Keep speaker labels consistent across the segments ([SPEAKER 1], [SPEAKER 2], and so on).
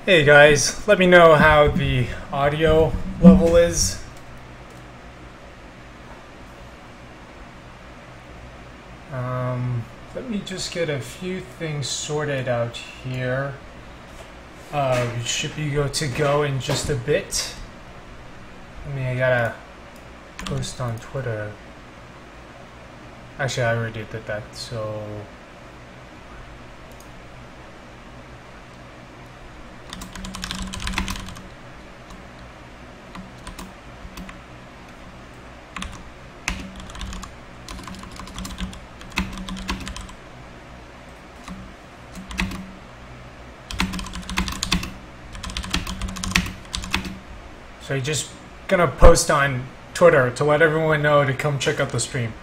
[SPEAKER 1] Hey guys, let me know how the audio level is. Let me just get a few things sorted out here. We should be good to go in just a bit. I gotta post on Twitter. Actually, I already did that, so... So you're just gonna post on Twitter to let everyone know to come check out the stream.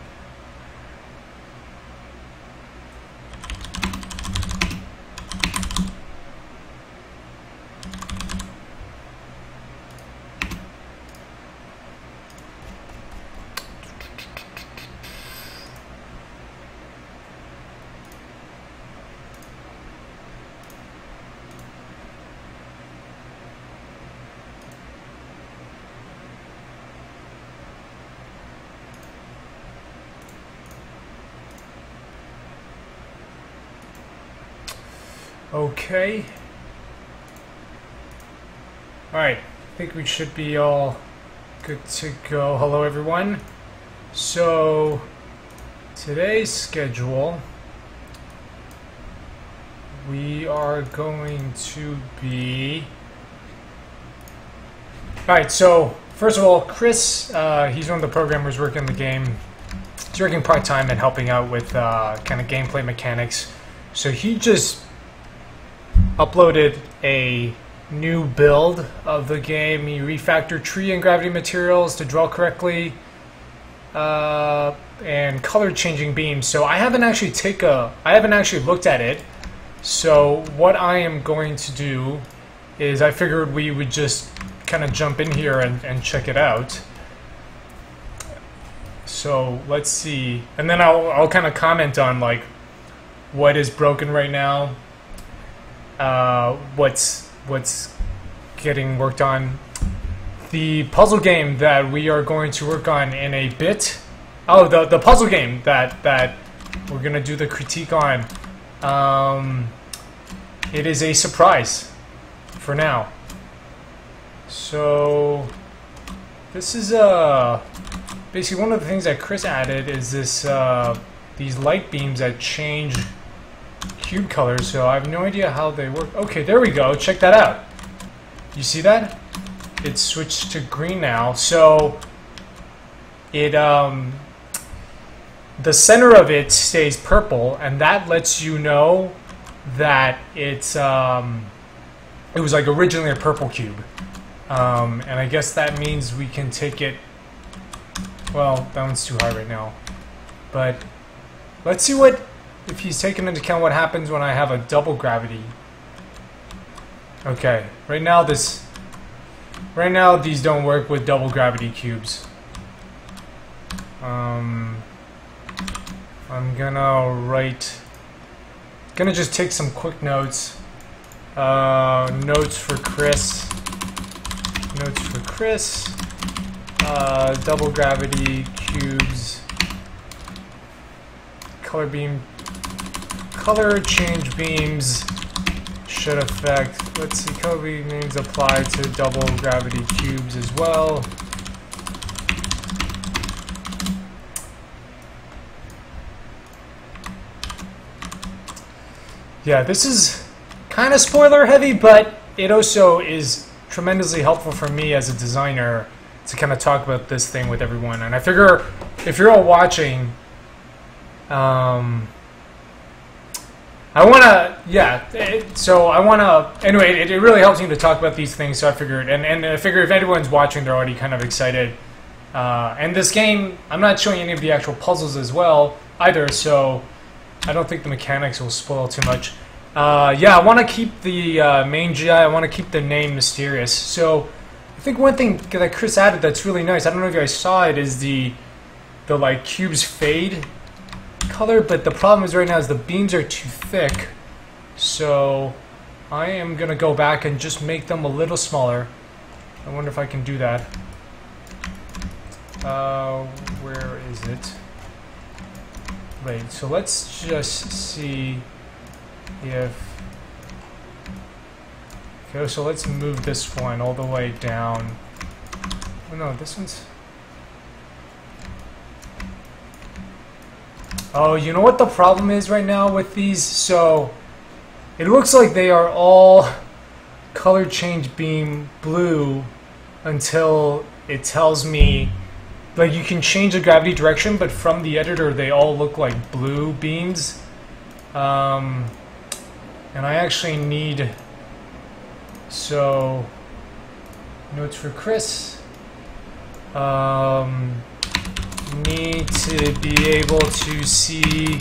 [SPEAKER 1] Okay. Alright, I think we should be all good to go. Hello everyone. So, today's schedule, we are going to be... Alright, so, first of all, Chris, he's one of the programmers working on the game. He's working part-time and helping out with kind of gameplay mechanics. So he just uploaded a new build of the game. He refactored tree and gravity materials to draw correctly, and color changing beams. So I haven't actually looked at it. So what I am going to do is I figured we would just kind of jump in here and check it out. So let's see, and then I'll kind of comment on like what is broken right now. What's getting worked on. The puzzle game that we are going to work on in a bit. Oh, the puzzle game that we're gonna do the critique on. It is a surprise for now. So this is basically one of the things that Chris added is this these light beams that change cube colors, so I have no idea how they work. Okay, there we go. Check that out. You see that? It's switched to green now. So it the center of it stays purple, and that lets you know that it's it was like originally a purple cube. And I guess that means we can take it. Well, that one's too high right now. But let's see what if he's taken into account what happens when I have a double gravity. Okay, right now these don't work with double gravity cubes. I'm gonna just take some quick notes. Notes for Chris. Double gravity cubes. Color change beams should affect, let's see, color beams apply to double gravity cubes as well. Yeah, this is kind of spoiler heavy, but it also is tremendously helpful for me as a designer to kind of talk about this thing with everyone. And I figure if you're all watching, anyway, it really helps me to talk about these things, so I figured, and I figure if anyone's watching, they're already kind of excited. And this game, I'm not showing any of the actual puzzles as well, either, so I don't think the mechanics will spoil too much. Yeah, I want to keep the main GI, I want to keep the name mysterious. So, I think one thing that Chris added that's really nice, I don't know if you guys saw it, is the like cubes fade color, but the problem is right now is the beams are too thick. So I am gonna go back and just make them a little smaller. I wonder if I can do that. Where is it? Wait, so let's just see if... Okay, so let's move this one all the way down. Oh no, this one's... Oh, you know what the problem is right now with these? So, it looks like they are all color change beam blue until it tells me, like, you can change the gravity direction, but from the editor they all look like blue beams. And I actually need... So, notes for Chris. Need to be able to see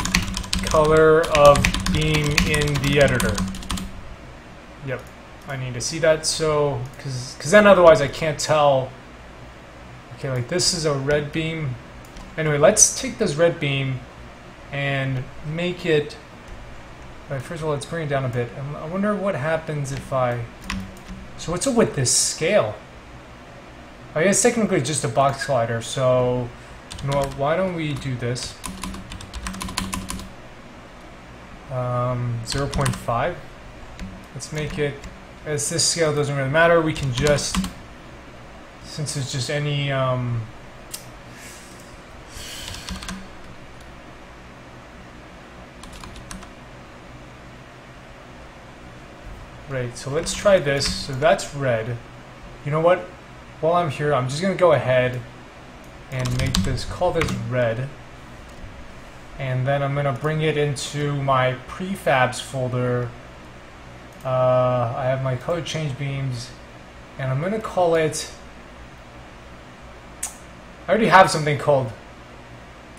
[SPEAKER 1] color of beam in the editor. Yep, I need to see that, so because then otherwise I can't tell. Okay, like this is a red beam. Anyway, let's take this red beam and make it... Right, first of all, let's bring it down a bit. I wonder what happens if I... So what's up with this scale? I guess technically it's just a box slider, so... You know what, why don't we do this? 0.5. Let's make it, as this scale doesn't really matter, we can just, since it's just any, right, so let's try this. So that's red. You know what? While I'm here, I'm just going to go ahead and make this, call this red, and then I'm gonna bring it into my prefabs folder. I have my color change beams, and I'm gonna call it, I already have something called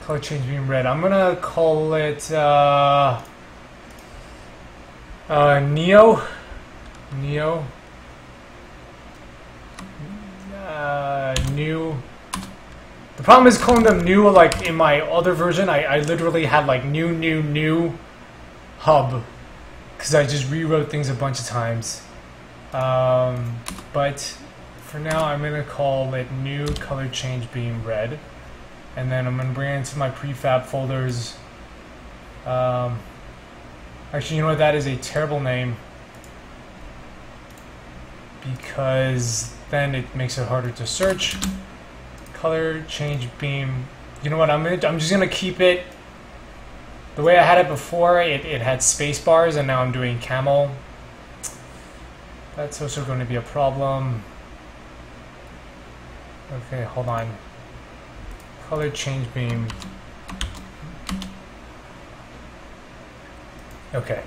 [SPEAKER 1] color change beam red. I'm gonna call it Neo new. The problem is calling them new, like in my other version, I literally had like new hub, because I just rewrote things a bunch of times. But for now, I'm going to call it new color change beam red. And then I'm going to bring it into my prefab folders. Actually, you know what, that is a terrible name, because then it makes it harder to search. Color change beam. You know what? I'm just gonna keep it the way I had it before. It had space bars, and now I'm doing camel. That's also going to be a problem. Okay, hold on. Color change beam. Okay,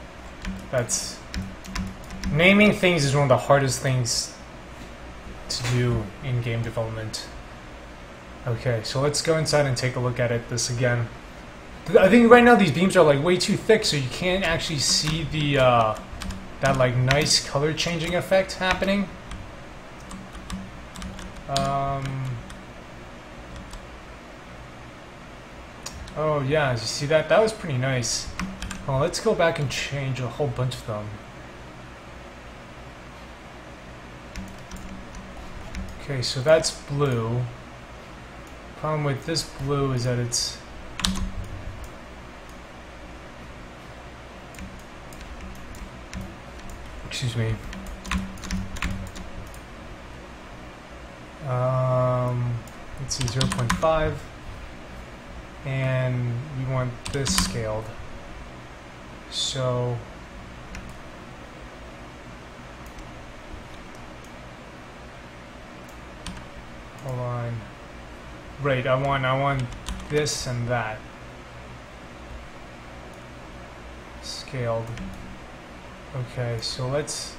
[SPEAKER 1] that's naming things is one of the hardest things to do in game development. Okay, so let's go inside and take a look at this again. I think right now these beams are like way too thick, so you can't actually see the that like nice color changing effect happening. Oh yeah, you see that? That was pretty nice. Well, let's go back and change a whole bunch of them. Okay, so that's blue. Problem with this blue is that it's excuse me. Let's see, 0.5, and we want this scaled. So hold on. Right, I want this and that scaled. Okay, so let's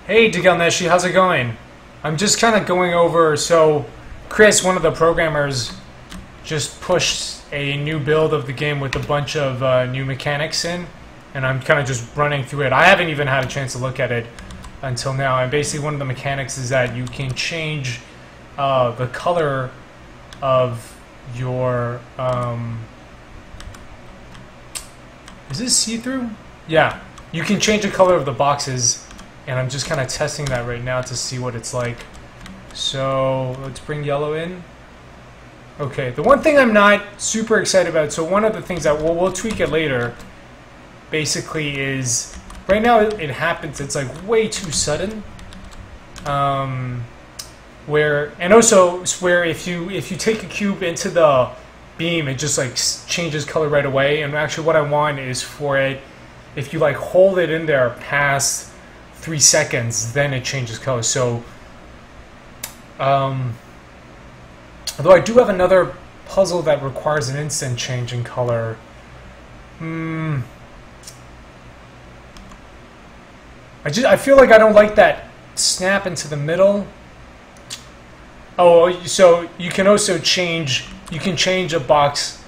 [SPEAKER 1] Hey Digalneshi, how's it going? I'm just kind of going over, so Chris, one of the programmers, just pushed a new build of the game with a bunch of new mechanics in, and I'm kind of just running through it. I haven't even had a chance to look at it until now, and basically one of the mechanics is that you can change the color of your is this see-through? Yeah, you can change the color of the boxes, and I'm just kind of testing that right now to see what it's like. So let's bring yellow in. Okay, the one thing I'm not super excited about, so one of the things that we'll tweak it later, basically is, right now it happens, it's like way too sudden. Where, and also where if you take a cube into the beam, it just like changes color right away. And actually what I want is for it, if you like hold it in there past 3 seconds, then it changes color. So, although I do have another puzzle that requires an instant change in color. I feel like I don't like that snap into the middle. Oh, so you can also change, you can change a box,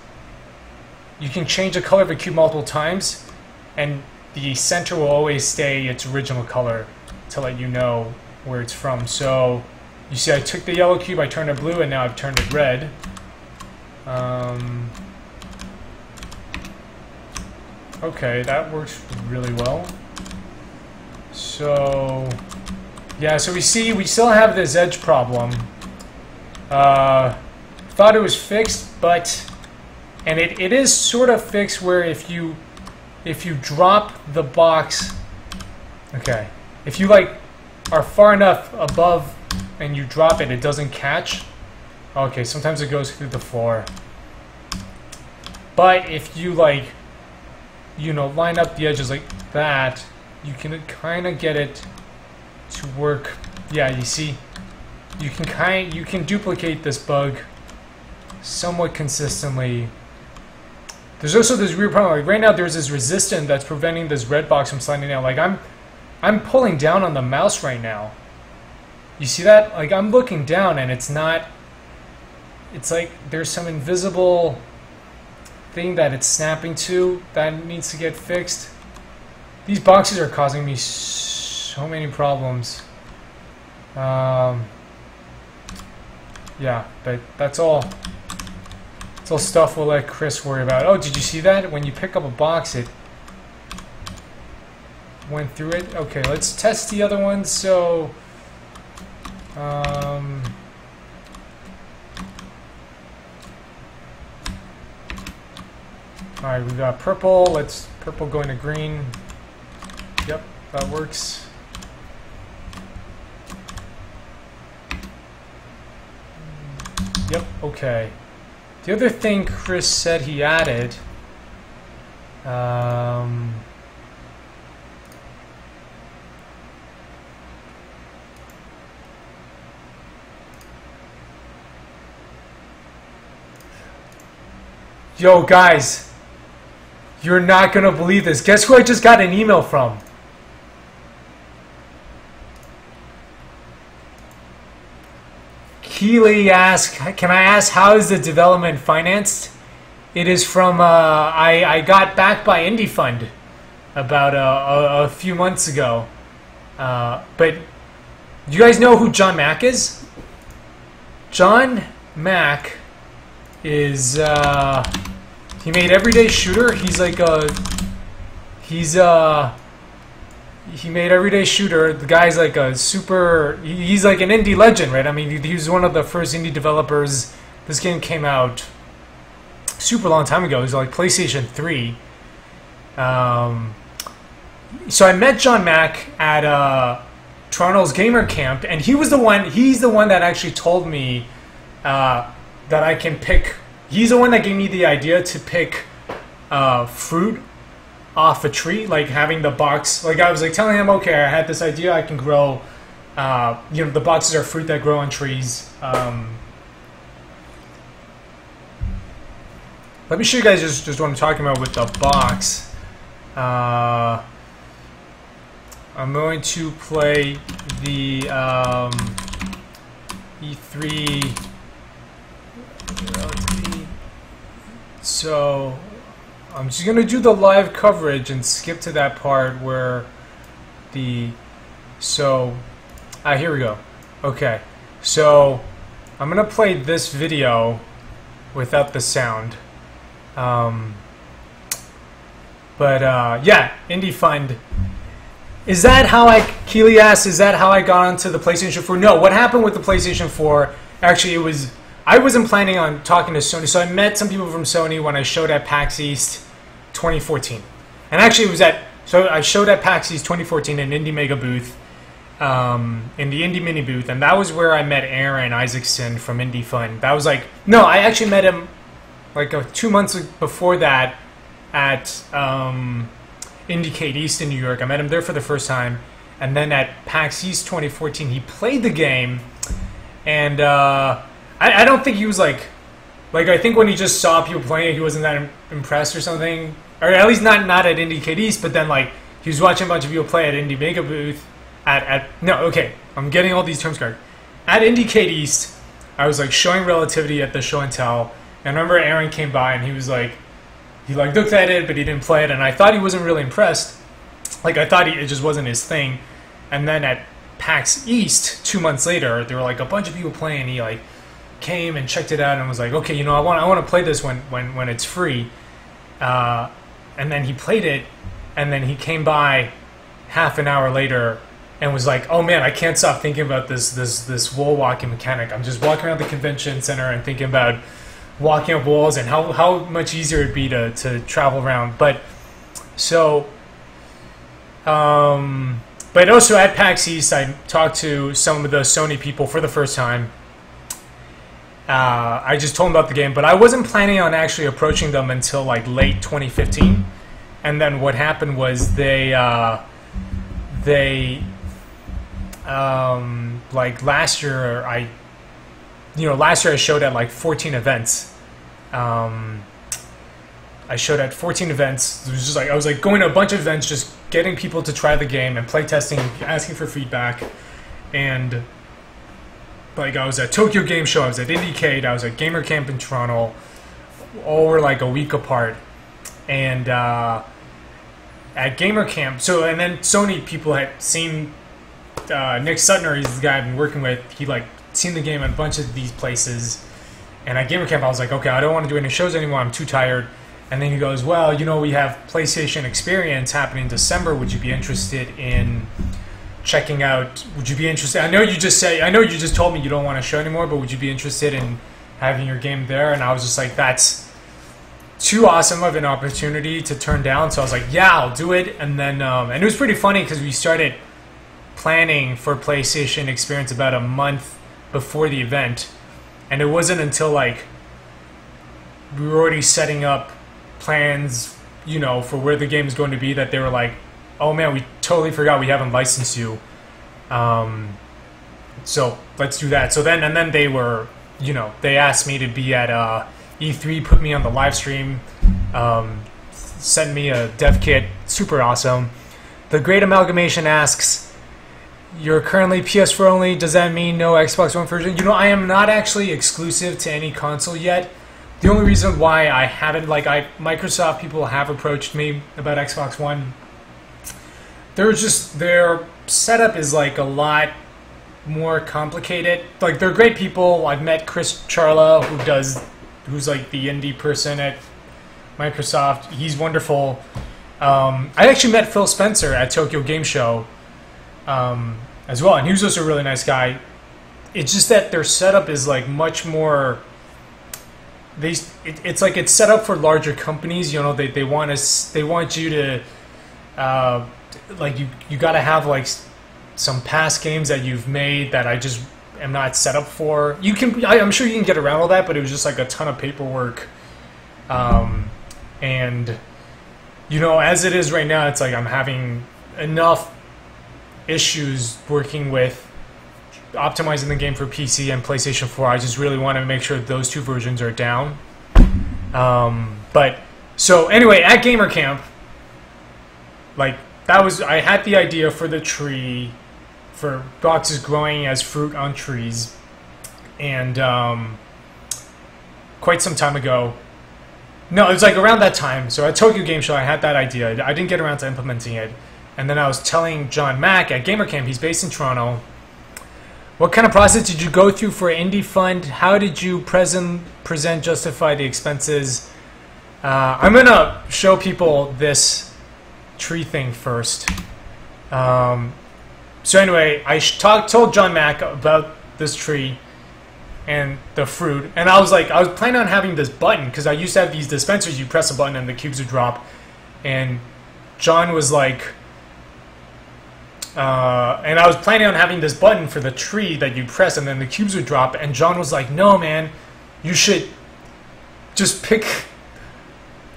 [SPEAKER 1] you can change the color of a cube multiple times, and the center will always stay its original color to let you know where it's from. So you see I took the yellow cube, I turned it blue, and now I've turned it red. Okay, that works really well. So yeah, so we see we still have this edge problem. Thought it was fixed, but, and it is sort of fixed where if you drop the box, okay, if you like are far enough above and you drop it, it doesn't catch. Okay, sometimes it goes through the floor. But if you like, you know, line up the edges like that, you can kind of get it to work. Yeah, you see, you can duplicate this bug somewhat consistently. There's also this weird problem. Like right now, there's this resistance that's preventing this red box from sliding down. Like I'm pulling down on the mouse right now. You see that? Like I'm looking down, and it's not. It's like there's some invisible thing that it's snapping to that needs to get fixed. These boxes are causing me so many problems. Yeah, but that's all. It's all stuff we'll let Chris worry about. Oh, did you see that? When you pick up a box, it went through it. Okay, let's test the other ones. So, alright, we got purple. Let's purple going to green. Yep, that works. Yep, okay. The other thing Chris said he added, yo guys, you're not gonna believe this. Guess who I just got an email from? Keely asked, can I ask how is the development financed? It is from, I got backed by Indie Fund about a few months ago. But do you guys know who John Mack is? John Mack is, he made Everyday Shooter. He's like he made Everyday Shooter. The guy's like a super, he's like an indie legend, right? I mean, he was one of the first indie developers. This game came out super long time ago. It was like PlayStation 3. So I met John Mack at Toronto's Gamer Camp, and he's the one that actually told me that I can pick, he's the one that gave me the idea to pick fruit off a tree, like having the box, like I was like telling him, okay, I had this idea, I can grow, you know, the boxes are fruit that grow on trees. Let me show you guys just what I'm talking about with the box. I'm going to play the E3 Relativity. So I'm just going to do the live coverage and skip to that part where the... So, here we go. Okay, so I'm going to play this video without the sound. Yeah, Indie Fund. Is that how Keely asked, is that how I got onto the PlayStation 4? No, what happened with the PlayStation 4, actually I wasn't planning on talking to Sony, so I met some people from Sony when I showed at PAX East 2014. And actually so I showed at PAX East 2014 in Indie Mega booth, in the Indie Mini booth, and that was where I met Aaron Isaacson from Indie Fund. That was no, I actually met him 2 months before that at Indiecade East in New York. I met him there for the first time, and then at PAX East 2014 he played the game, and I don't think he was I think when he just saw people playing it, he wasn't that impressed or something, or at least not at Indiecade East. But then he was watching a bunch of people play at Indie Mega booth I'm getting all these terms correct. At Indiecade East, I was showing Relativity at the show and tell, and I remember Aaron came by and he was he looked at it, but he didn't play it, and I thought he wasn't really impressed. I thought it just wasn't his thing. And then at PAX East 2 months later, there were a bunch of people playing. He came and checked it out and was okay, I want to play this when it's free. And then he played it, and then he came by half an hour later and was oh man, I can't stop thinking about this wall walking mechanic. I'm just walking around the convention center and thinking about walking up walls and how much easier it'd be to travel around. But also at PAX East, I talked to some of the Sony people for the first time. I just told them about the game, but I wasn't planning on actually approaching them until late 2015. And then what happened was they last year I showed at 14 events. I showed at 14 events. It was just I was going to a bunch of events, just getting people to try the game and play testing, asking for feedback. And I was at Tokyo Game Show, I was at Indiecade, I was at Gamer Camp in Toronto. All were a week apart. And at Gamer Camp, and then Sony people had seen Nick Sutner, he's the guy I've been working with. He seen the game at a bunch of these places. And at Gamer Camp, I was okay, I don't want to do any shows anymore, I'm too tired. And then he goes, well, we have PlayStation Experience happening in December. Would you be interested in checking out? Would you be interested? I know you just told me you don't want to show anymore, but would you be interested in having your game there? And I was just that's too awesome of an opportunity to turn down. So I was yeah, I'll do it. And then, and it was pretty funny because we started planning for PlayStation Experience about a month before the event. And it wasn't until we were already setting up plans, for where the game is going to be, that they were oh man, we totally forgot we haven't licensed you. So let's do that. So then they were, they asked me to be at E3, put me on the live stream, sent me a dev kit, super awesome. The Great Amalgamation asks, you're currently PS4 only, does that mean no Xbox One version? I am not actually exclusive to any console yet. The only reason why I haven't, Microsoft people have approached me about Xbox One. Their setup is a lot more complicated. They're great people. I've met Chris Charla, who's the indie person at Microsoft. He's wonderful. I actually met Phil Spencer at Tokyo Game Show as well, and he was also a really nice guy. It's just that their setup is much more. It's it's set up for larger companies. They want you to you got to have some past games that you've made that I just am not set up for. I'm sure you can get around all that, but it was just a ton of paperwork. And as it is right now, it's I'm having enough issues working with optimizing the game for PC and PlayStation 4. I just really want to make sure those two versions are down. So anyway, at Gamer Camp, I had the idea for the tree, for boxes growing as fruit on trees, and quite some time ago. No, it was around that time. So at Tokyo Game Show, I had that idea. I didn't get around to implementing it. And then I was telling John Mack at Gamer Camp, he's based in Toronto, What kind of process did you go through for Indie Fund? How did you present, justify the expenses? I'm gonna show people this tree thing first. So anyway, I told John Mack about this tree and the fruit, and I was planning on having this button because I used to have these dispensers. You press a button and the cubes would drop, and John was like, and I was planning on having this button for the tree that you press and then the cubes would drop, and John was like, no man, you should just pick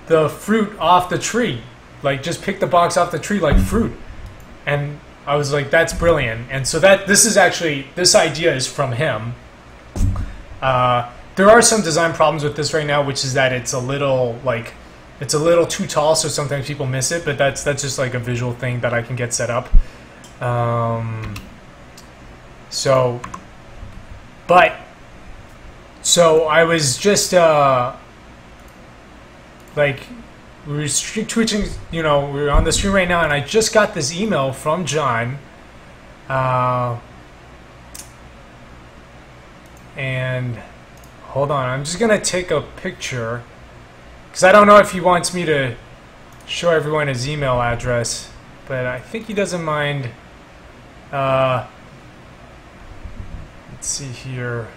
[SPEAKER 1] the fruit off the tree, like just pick the box off the tree like fruit. And I was like, that's brilliant. And so this idea is from him. There are some design problems with this right now, which is that it's a little too tall, so sometimes people miss it, but that's just like a visual thing that I can get set up. So I was just we were twitching, we were on the stream right now, and I just got this email from John, and hold on, I'm just gonna take a picture because I don't know if he wants me to show everyone his email address, but I think he doesn't mind. Let's see here.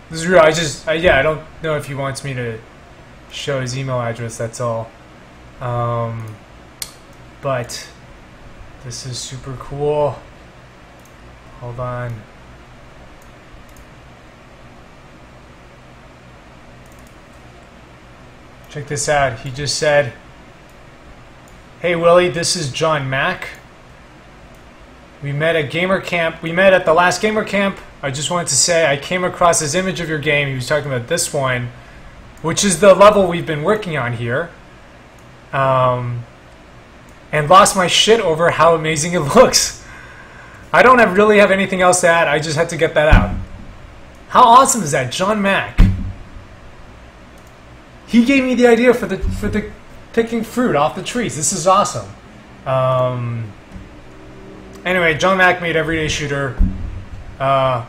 [SPEAKER 1] This is real. I don't know if he wants me to show his email address. That's all. But this is super cool. Hold on. Check this out. He just said, "Hey Willie, this is John Mack. We met at Gamer Camp. We met at the last Gamer Camp. I just wanted to say I came across this image of your game." He was talking about this one, which is the level we've been working on here. And lost my shit over how amazing it looks. I don't really have anything else to add. I just had to get that out. How awesome is that, John Mack? He gave me the idea for the picking fruit off the trees. This is awesome. Anyway, John Mack made Everyday Shooter. I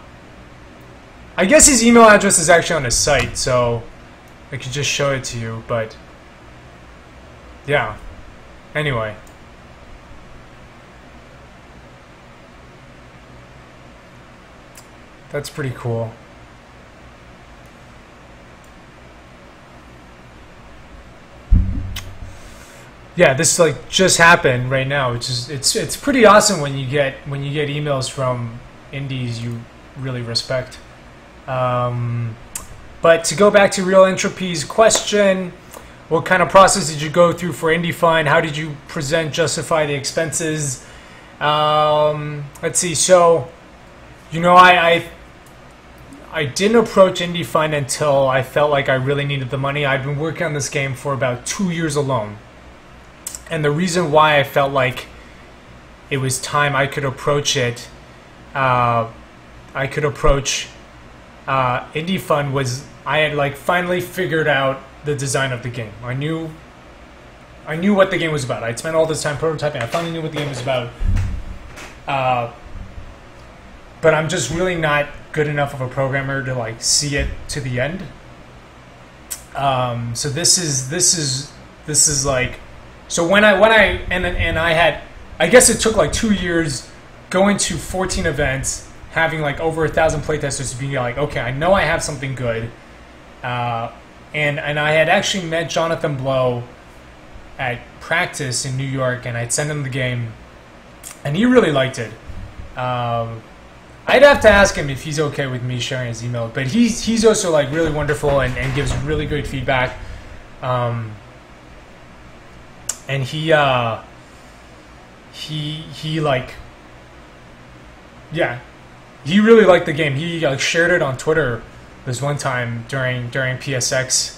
[SPEAKER 1] guess his email address is actually on his site, so I could just show it to you, but yeah. Anyway. That's pretty cool. Yeah, this just happened right now, which is it's pretty awesome when you get emails from indies you really respect. But to go back to Real Entropy's question, what kind of process did you go through for Indie Fund? How did you justify the expenses? Let's see. So, I didn't approach Indie Fund until I felt like I really needed the money. I'd been working on this game for about 2 years alone. And the reason why I felt like it was time I could approach it, Indie Fund was I had finally figured out the design of the game. I knew what the game was about. I'd spent all this time prototyping. I finally knew what the game was about. But I'm just really not good enough of a programmer to see it to the end. So this is so when I had, I guess it took 2 years going to 14 events, having over 1,000 playtesters to be okay, I know I have something good. And I had actually met Jonathan Blow at practice in New York, and I'd sent him the game, and he really liked it. I'd have to ask him if he's okay with me sharing his email, but he's also really wonderful and gives really great feedback. And he really liked the game. He shared it on Twitter this one time during PSX,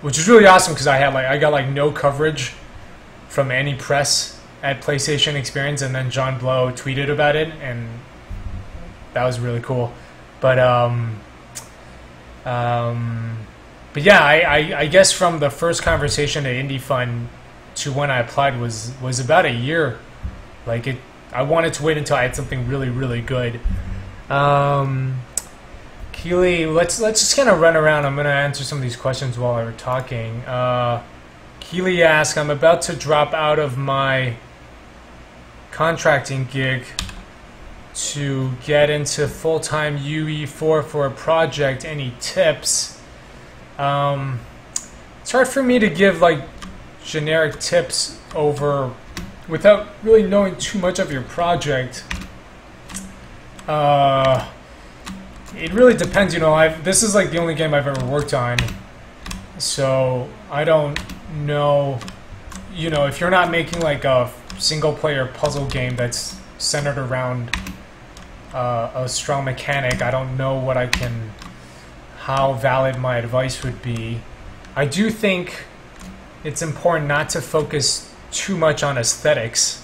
[SPEAKER 1] which was really awesome because I got no coverage from any press at PlayStation Experience, and then John Blow tweeted about it, and that was really cool. But But yeah, I guess from the first conversation at Indie Fund to when I applied was about a year. Like I wanted to wait until I had something really, really good. Keely, let's just kind of run around. I'm gonna answer some of these questions while we're talking. Keely asks, I'm about to drop out of my contracting gig to get into full-time UE4 for a project. Any tips? It's hard for me to give like generic tips over without really knowing too much of your project. It really depends, you know. This is like the only game I've ever worked on, so I don't know. You know, if you're not making like a single-player puzzle game that's centered around a strong mechanic, I don't know how valid my advice would be. I do think it's important not to focus too much on aesthetics.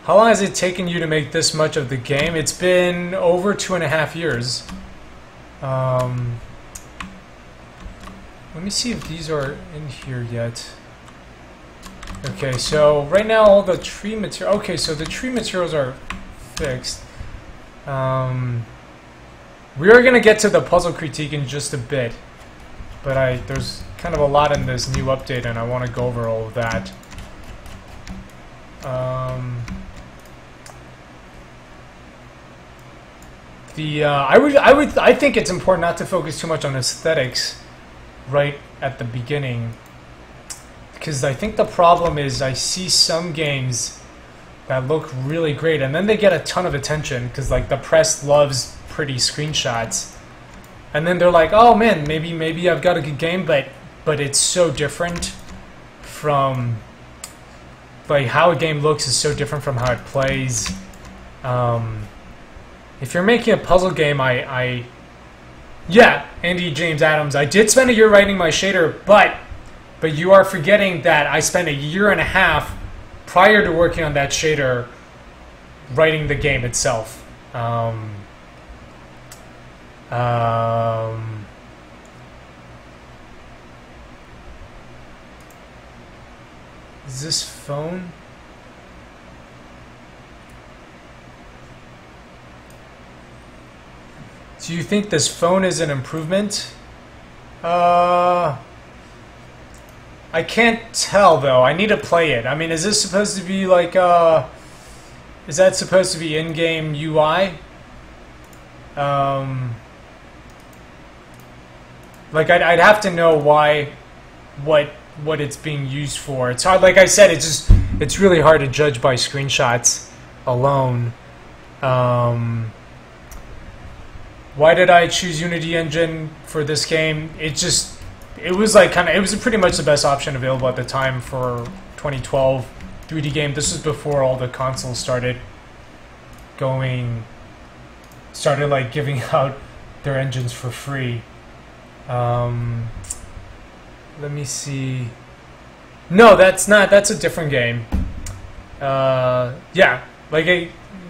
[SPEAKER 1] How long has it taken you to make this much of the game? It's been over 2.5 years. Let me see if these are in here yet. Okay, so right now all the tree material. Okay, so the tree materials are fixed. We are going to get to the puzzle critique in just a bit, but there's kind of a lot in this new update, and I want to go over all of that. I think it's important not to focus too much on aesthetics right at the beginning, because I think the problem is I see some games that look really great and then they get a ton of attention because like the press loves pretty screenshots, and then they're like, oh man, maybe I've got a good game, but it's so different from like how a game looks is so different from how it plays. If you're making a puzzle game, yeah, Andy James Adams, I did spend a year writing my shader, but you are forgetting that I spent a year and a half prior to working on that shader writing the game itself. Is this phone? Do you think this phone is an improvement? I can't tell though. I need to play it. I mean, is this supposed to be like is that supposed to be in-game UI? Like I'd have to know what it's being used for. It's hard. Like I said, it's really hard to judge by screenshots alone. Why did I choose Unity Engine for this game? It was like it was pretty much the best option available at the time for 2012 3D game. This was before all the consoles started like giving out their engines for free. Let me see. No, that's a different game. Yeah, like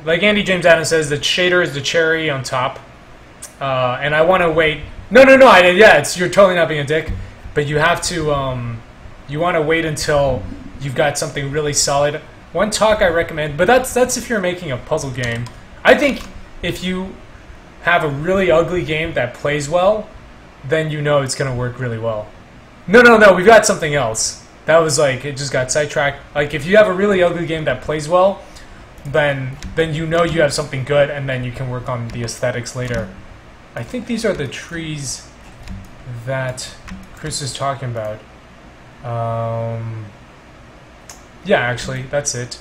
[SPEAKER 1] Andy James Adams says, the shader is the cherry on top. And I want to wait. No. Yeah, you're totally not being a dick, but you have to. You want to wait until you've got something really solid. One talk I recommend, but that's if you're making a puzzle game. I think if you have a really ugly game that plays well, then you know it's gonna work really well. No. We've got something else. That was like it just got sidetracked. Like if you have a really ugly game that plays well, then you know you have something good, and then you can work on the aesthetics later. I think these are the trees that Chris is talking about. Yeah, actually, that's it.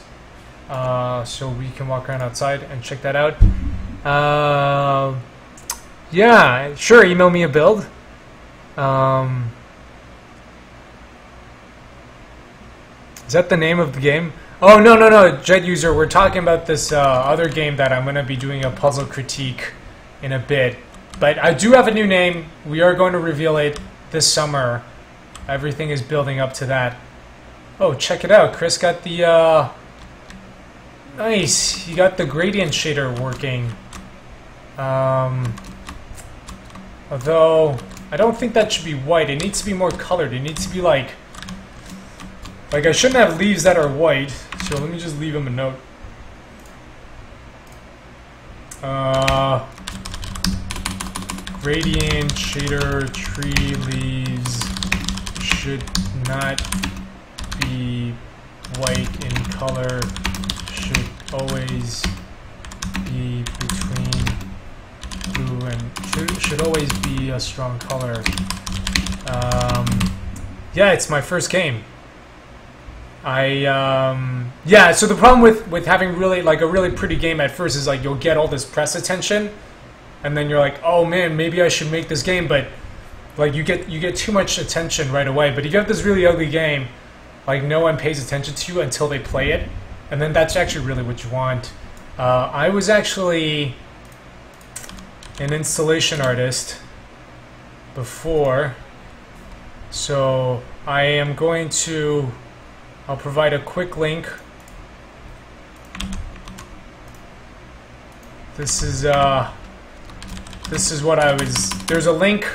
[SPEAKER 1] So we can walk around outside and check that out. Yeah, sure, email me a build. Is that the name of the game? Oh, no, Jet User, we're talking about this other game that I'm going to be doing a puzzle critique in a bit. But I do have a new name. We are going to reveal it this summer. Everything is building up to that. Oh, check it out. Chris got the... Nice. He got the gradient shader working. Although, I don't think that should be white. It needs to be more colored. It needs to be like I shouldn't have leaves that are white. So let me just leave them a note. Gradient shader tree leaves should not be white in color. Should always be between blue and should always be a strong color. Yeah, it's my first game. Yeah, so the problem with having really a really pretty game at first is you'll get all this press attention, and then you're like, oh man, maybe I should make this game, but you get too much attention right away. But you get this really ugly game, no one pays attention to you until they play it, and then that's actually really what you want. I was actually an installation artist before, so I am going to I'll provide a quick link. This is what I was. There's a link.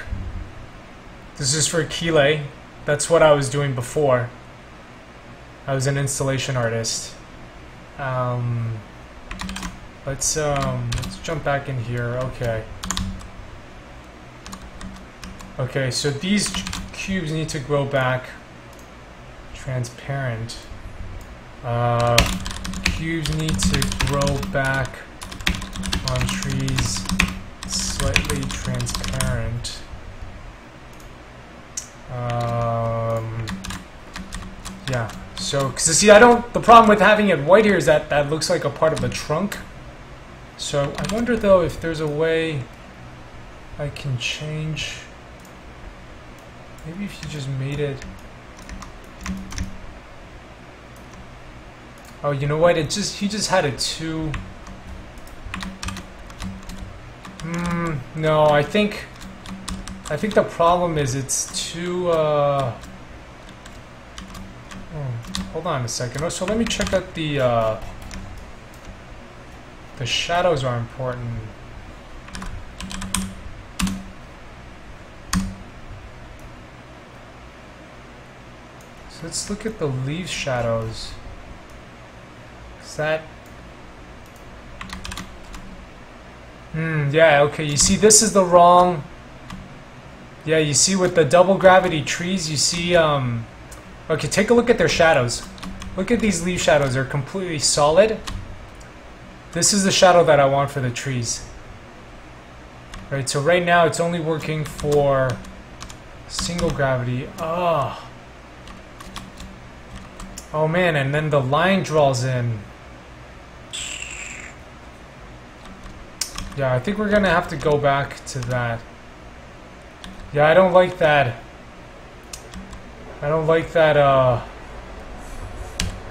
[SPEAKER 1] This is for Kile. That's what I was doing before. I was an installation artist. Let's jump back in here. Okay. Okay, so these cubes need to grow back transparent. Cubes need to grow back on trees slightly transparent. Yeah. So, because you see, the problem with having it white here is that that looks like a part of the trunk. So I wonder though if there's a way I can change. Maybe if you just made it. Oh, you know what? He just had it too. No, I think the problem is it's too. Hold on a second. Oh, so let me check out the shadows are important. So let's look at the leaf shadows. Is that? Yeah, okay, you see this is the wrong. Yeah, you see with the double gravity trees, you see, okay, take a look at their shadows. Look at these leaf shadows, they're completely solid. This is the shadow that I want for the trees. Right, so right now it's only working for single gravity. Oh man, and then the line draws in. Yeah, I think we're gonna have to go back to that. Yeah, I don't like that. I don't like that,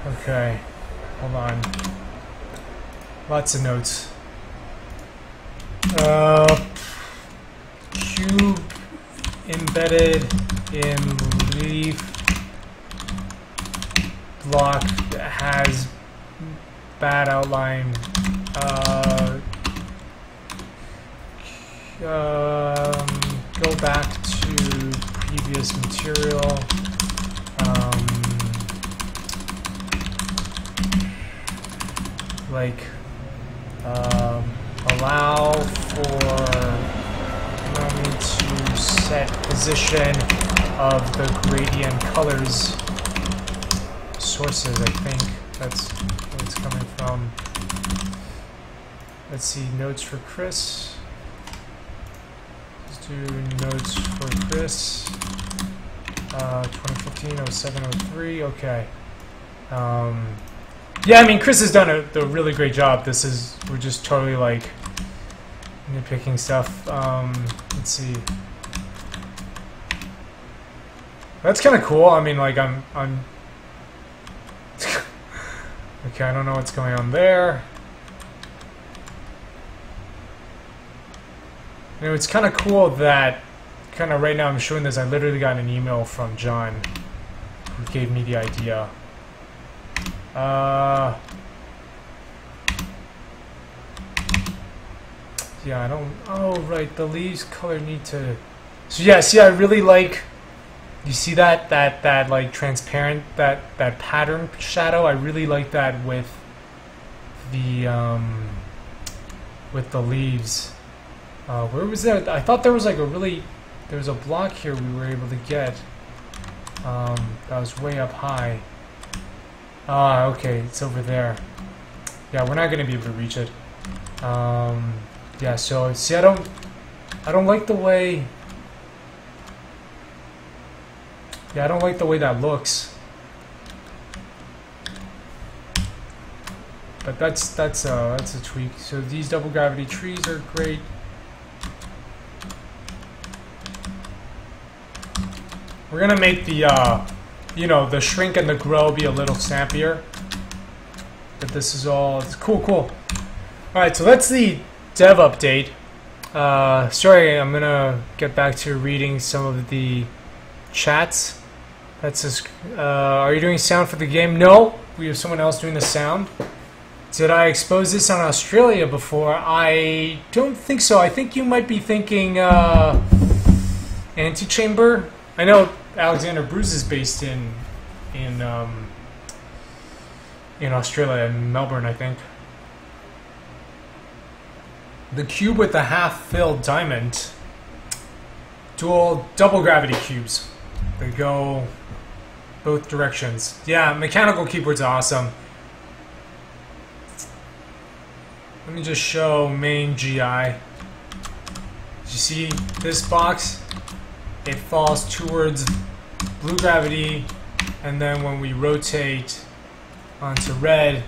[SPEAKER 1] okay. Hold on. Lots of notes. Cube embedded in leaf block that has bad outline. Go back to previous material. Allow me to set position of the gradient colors sources. I think that's where it's coming from. Let's see, notes for Chris. Let's do notes for Chris. 2015-07-03. Okay. Yeah, I mean, Chris has done a really great job. We're just totally nitpicking stuff. Let's see. That's kind of cool. I mean, I'm okay, I don't know what's going on there. You know, it's kind of cool that right now I'm showing this. I literally got an email from John who gave me the idea. Yeah, I don't... Oh, right, the leaves color need to... So yeah, see, I really like... You see that like transparent, that pattern shadow? I really like that with the leaves. Where was that? I thought there was like there was a block here we were able to get. That was way up high. Ah, okay, it's over there. Yeah, we're not gonna be able to reach it. Yeah, so see, I don't like the way. Yeah, I don't like the way that looks. But that's a tweak. So these double gravity trees are great. We're gonna make the you know, the shrink and the grow be a little snappier. But this is all, it's cool. All right, so that's the dev update. Sorry, I'm gonna get back to reading some of the chats. That says, are you doing sound for the game? No, we have someone else doing the sound. Did I expose this on Australia before? I don't think so. I think you might be thinking Antechamber. I know Alexander Bruce is based in Australia, in Melbourne, I think. The cube with the half-filled diamond. Double gravity cubes. They go both directions. Yeah, mechanical keyboard's awesome. Let me just show main GI. You see this box? It falls towards blue gravity, and then when we rotate onto red,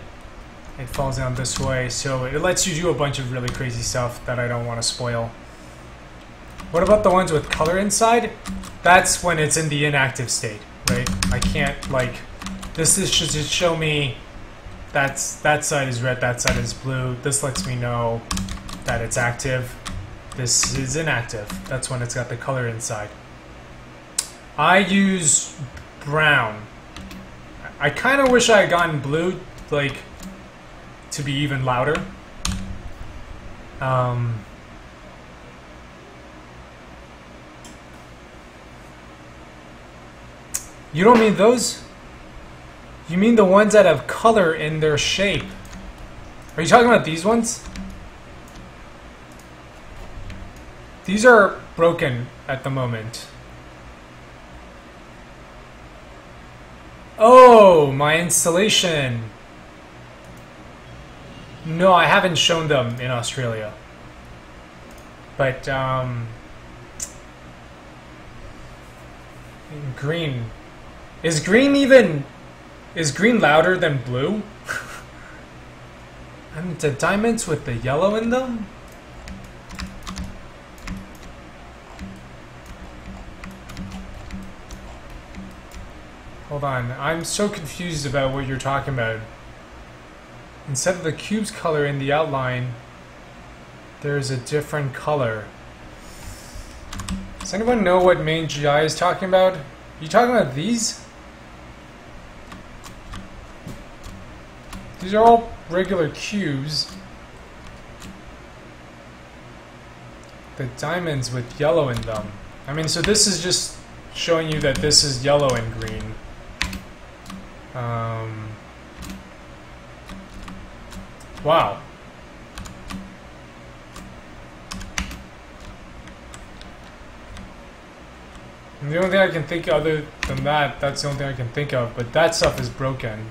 [SPEAKER 1] it falls down this way. So it lets you do a bunch of really crazy stuff that I don't want to spoil. What about the ones with color inside? That's when it's in the inactive state, right? I can't, like, this should just show me that side is red, that side is blue. This lets me know that it's active. This is inactive. That's when it's got the color inside. I use brown. I kind of wish I had gotten blue, like, to be even louder. You don't mean those? You mean the ones that have color in their shape? Are you talking about these ones? These are broken at the moment. Oh, my installation. No, I haven't shown them in Australia. But, green. Is green louder than blue? And the diamonds with the yellow in them? Hold on, I'm so confused about what you're talking about. Instead of the cube's color in the outline, there's a different color. Does anyone know what main GI is talking about? Are you talking about these? These are all regular cubes. The diamonds with yellow in them. I mean, so this is just showing you that this is yellow and green. Wow. And the only thing I can think of other than that, that's the only thing I can think of, but that stuff is broken.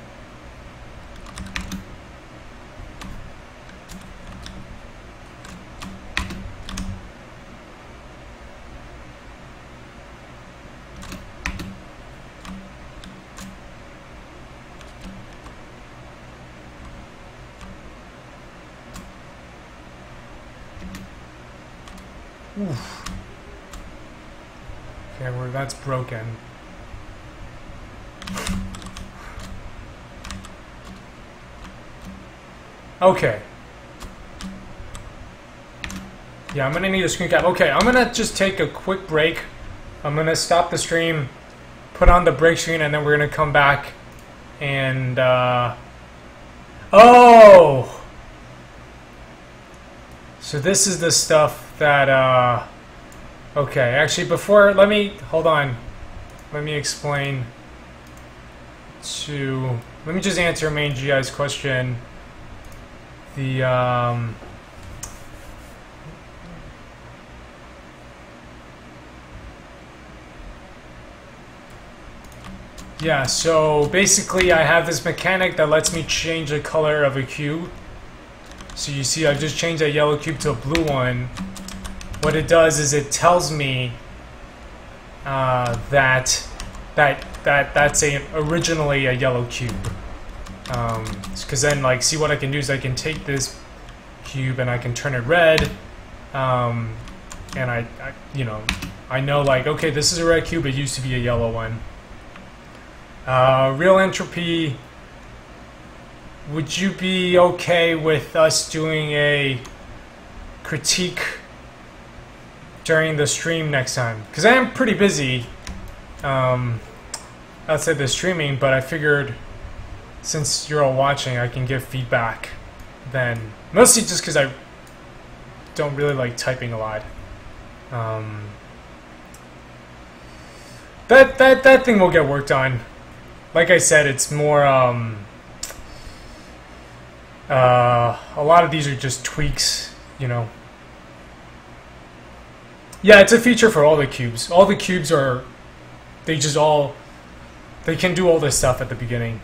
[SPEAKER 1] Oof. Okay, well, that's broken. Okay. Yeah, I'm gonna need a screen cap. Okay, I'm gonna just take a quick break. I'm gonna stop the stream, put on the break screen, and then we're gonna come back and, oh! So this is the stuff that, okay, actually let me, hold on. Let me explain let me just answer main GI's question. Yeah, so basically I have this mechanic that lets me change the color of a cube. So you see I just changed that yellow cube to a blue one. What it does is it tells me that's originally a yellow cube. Because then, like, see what I can do is I can take this cube and I can turn it red. And I know, like, okay, this is a red cube, it used to be a yellow one. Real entropy, would you be okay with us doing a critique during the stream next time? Because I am pretty busy outside the streaming, but I figured since you're all watching, I can give feedback then. Mostly just because I don't really like typing a lot. That thing will get worked on. Like I said, it's more, a lot of these are just tweaks, you know. Yeah, it's a feature for all the cubes. All the cubes are, they can do all this stuff at the beginning.